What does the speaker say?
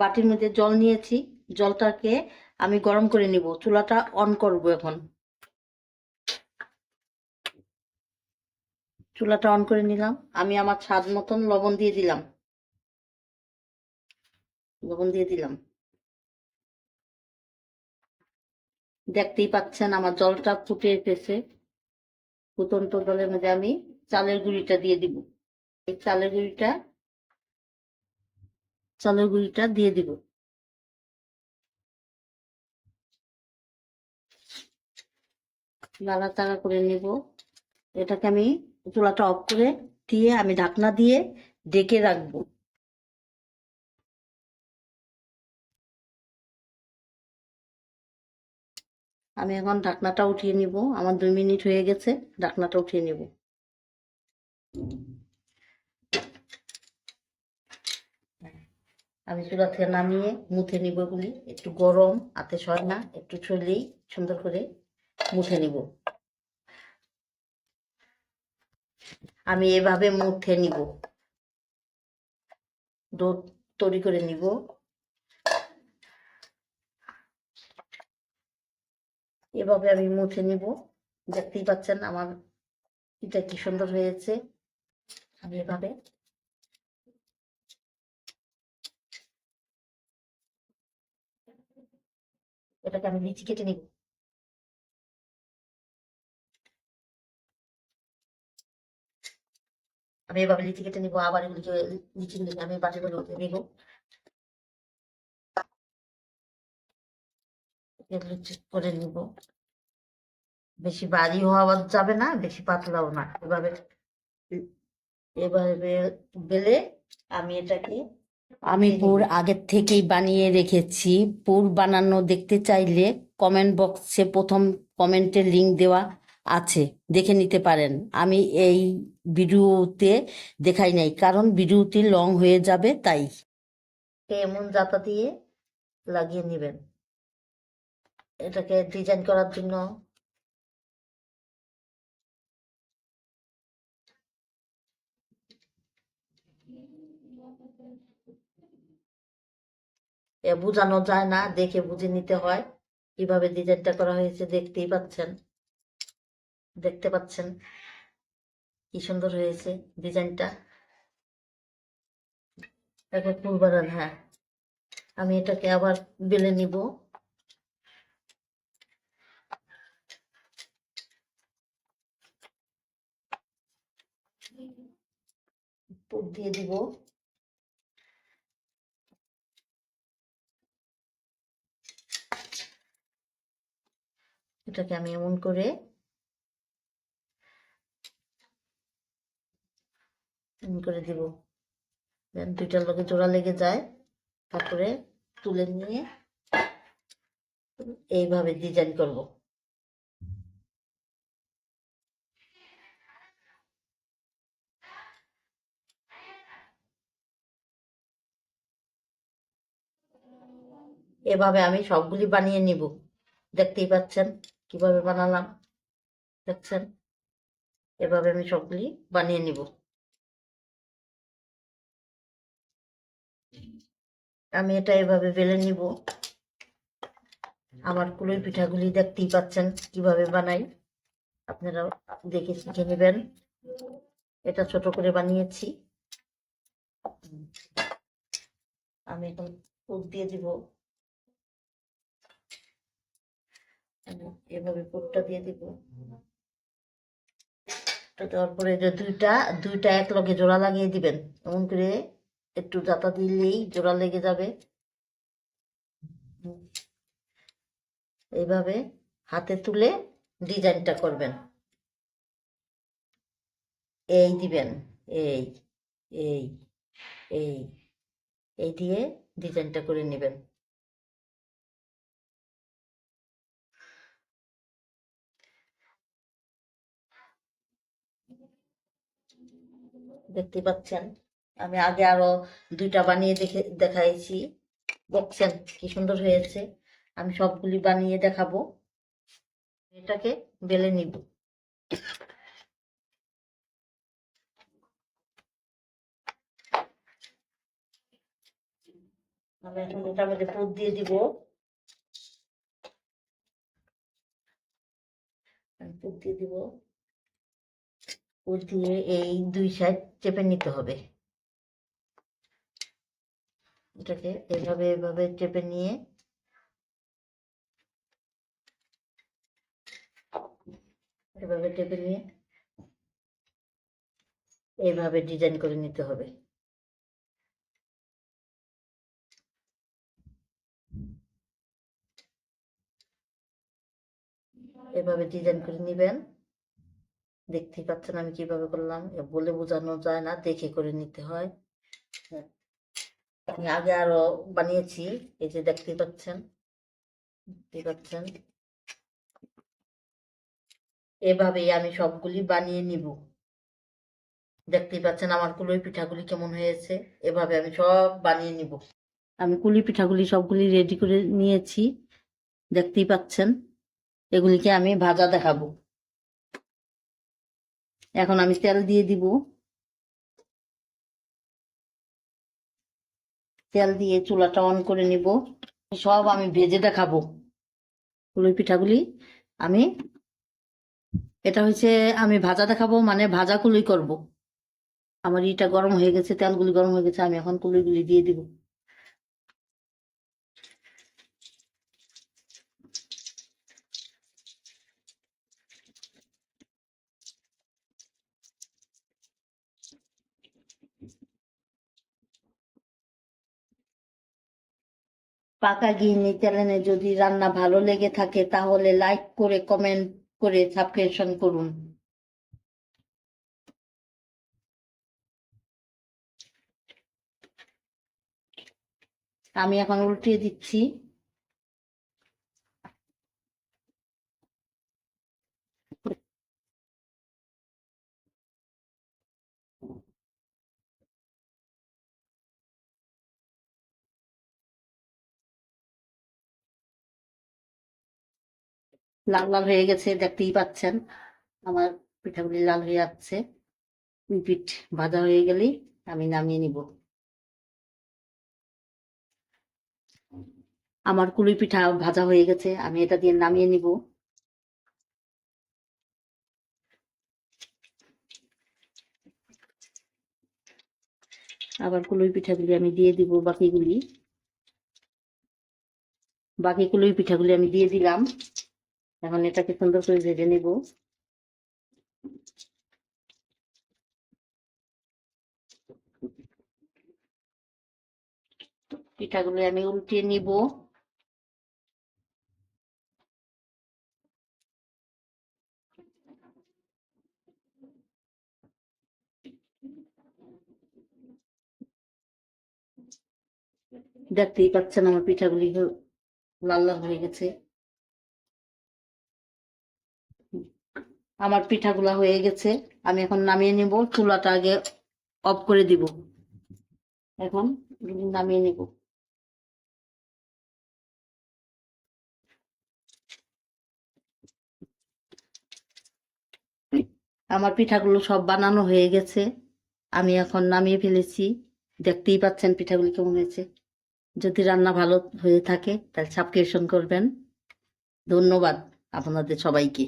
বাটির মধ্যে জল নিয়েছি, জলটাকে আমি গরম করে নিব। চুলাটা অন করব এখন। চুলাটা অন করে নিলাম। আমি আমার স্বাদ মতন লবণ দিয়ে দিলাম। লবণ দিয়ে দিলাম। দেখতেই পাচ্ছেন আমার জলটা ফুটে এসেছে। ফুটন্ত জলের মধ্যে আমি চালের গুঁড়িটা দিয়ে দিব। এই চালের গুঁড়িটা দিয়ে দিব। নাড়াচাড়া করে নিব। এটাকে আমি চুলাটা অফ করে দিয়ে আমি ঢাকনা দিয়ে ঢেকে রাখবো। আমি এখন ঢাকনাটা উঠিয়ে নিব। আমার 2 মিনিট হয়ে গেছে, ঢাকনাটা উঠিয়ে নিব। আমি চুলা থেকে নামিয়ে মুছে নিব। এগুলি একটু গরম, হাতে সয় না, একটু ছুঁলেই সুন্দর করে মুছে নিব। আমি এভাবে মুছে নিব, ডো তৈরি করে নিব। এভাবে আমি মুছে নিব। দেখতেই পাচ্ছেন আমার এটা কি সুন্দর হয়েছে। আমি এভাবে এটাকে আমি লিচি কেটে নিব। আমি এভাবে লিচি কেটে নিব। আবার এগুলিকে লিচিগুলিকে আমি বাটি করে নিব। লিচি করে নিব। বেশি ভারী হওয়া যাবে না, বেশি পাতলাও না। এভাবে এভাবে বেলে আমি এটাকে আমি পুর আগের থেকেই বানিয়ে রেখেছি। পুর বানানো দেখতে চাইলে কমেন্ট বক্সে প্রথম কমেন্টের লিংক দেওয়া আছে, দেখে নিতে পারেন। আমি এই ভিডিওতে দেখাই নাই, কারণ ভিডিওটি লং হয়ে যাবে তাই। এমন জাতা দিয়ে লাগিয়ে নেবেন। এটাকে ডিজাইন করার জন্য বোঝানো যায় না, দেখে বুঝে নিতে হয় কিভাবে ডিজাইনটা করা হয়েছে। দেখতে পাচ্ছেন কি সুন্দর হয়েছে ডিজাইনটা। এখন ফুল বানান। হ্যাঁ, আমি এটাকে আবার বেলে নিব। পুর দিয়ে দিব। এটাকে আমি এমন করে দিব, দুইটার লগে জোড়া লেগে যায়। তারপরে তুলে নিয়ে এইভাবে ডিজাইন করব। এভাবে আমি সবগুলি বানিয়ে নিব। দেখতেই পাচ্ছেন কিভাবে বানালাম, দেখছেন? এভাবে আমি সবগুলি বানিয়ে নিব। আমি এটা এভাবে বেলে নিব। আমার কুলোই পিঠাগুলি দেখতেই পাচ্ছেন কিভাবে বানাই, আপনারা দেখে শিখে নেবেন। এটা ছোট করে বানিয়েছি। আমি এখন পুর দিয়ে দিব। এভাবে পুরটা দিয়ে দিব। দেওয়ার পরে যে দুইটা এক লগে জোড়া লাগিয়ে দিবেন। এমন করে একটু জাতা দিলেই জোড়া লেগে যাবে। এইভাবে হাতে তুলে ডিজাইনটা করবেন। এই দিবেন, এই এই এই এই দিয়ে ডিজাইনটা করে নেবেন। দেখতে পাচ্ছেন আমি আগে আরো দুইটা বানিয়ে দেখাইছি। দেখছেন কি সুন্দর হয়েছে। আমি সবগুলি বানিয়ে দেখাবো। এটাকে বেলে নিব। আমি এখন এটার মধ্যে পুর দিয়ে দিব। পুর দিয়ে দিব, পুর দিয়ে এই 2 সাইড চেপে নিতে হবে। এটাকে এভাবে এভাবে চেপে নিয়ে এভাবে চেপে নিয়ে এইভাবে ডিজাইন করে নিতে হবে। এভাবে ডিজাইন করে নিবেন। দেখতেই পাচ্ছেন আমি কিভাবে করলাম, বলে বোঝানো যায় না, দেখে করে নিতে হয়। আমি আগে আরো বানিয়েছি, এই যে দেখতেই পাচ্ছেন, এভাবেই আমি সবগুলি বানিয়ে নিব। দেখতেই পাচ্ছেন আমার কুলোই পিঠাগুলি কেমন হয়েছে, এভাবে আমি সব বানিয়ে নিব। আমি কুলি পিঠাগুলি সবগুলি রেডি করে নিয়েছি, দেখতেই পাচ্ছেন। এগুলিকে আমি ভাজা দেখাবো। এখন আমি তেল দিয়ে দিব। তেল দিয়ে চুলাটা অন করে নিব। সব আমি ভেজে দেখাবো কুলোই পিঠাগুলি। আমি এটা হচ্ছে আমি ভাজা দেখাবো, মানে ভাজা কুলুই করব। আমার ইটা গরম হয়ে গেছে, তেলগুলি গরম হয়ে গেছে, আমি এখন কুলুইগুলি দিয়ে দিব। পাকা গিন্নি চ্যানেলে যদি রান্না ভালো লেগে থাকে তাহলে লাইক করে কমেন্ট করে সাবস্ক্রিপশন করুন। আমি এখন উল্টিয়ে দিচ্ছি। লাল লাল হয়ে গেছে, দেখতেই পাচ্ছেন আমার পিঠাগুলি লাল হয়ে যাচ্ছে। পিঠ ভাজা হয়ে গেলেই আমি নামিয়ে নিব। আমার কুলি পিঠা ভাজা হয়ে গেছে, আমি এটা দিয়ে নামিয়ে নিব। আবার কুলুই পিঠাগুলি আমি দিয়ে দিব, বাকি কুলুই পিঠাগুলি আমি দিয়ে দিলাম। এখন এটাকে সুন্দর করে ভেজে নিব। পিঠাগুলি আমি উল্টিয়ে নিব। দেখতেই পাচ্ছেন আমার পিঠাগুলি লাল লাল হয়ে গেছে। আমার পিঠাগুলা হয়ে গেছে, আমি এখন নামিয়ে নিব। চুলাটা আগে অফ করে দিব। এখন নামিয়ে নিব। আমার পিঠাগুলো সব বানানো হয়ে গেছে, আমি এখন নামিয়ে ফেলেছি। দেখতেই পাচ্ছেন পিঠাগুলি কেমন হয়েছে। যদি রান্না ভালো হয়ে থাকে তাহলে সাবস্ক্রিপশন করবেন। ধন্যবাদ আপনাদের সবাইকে।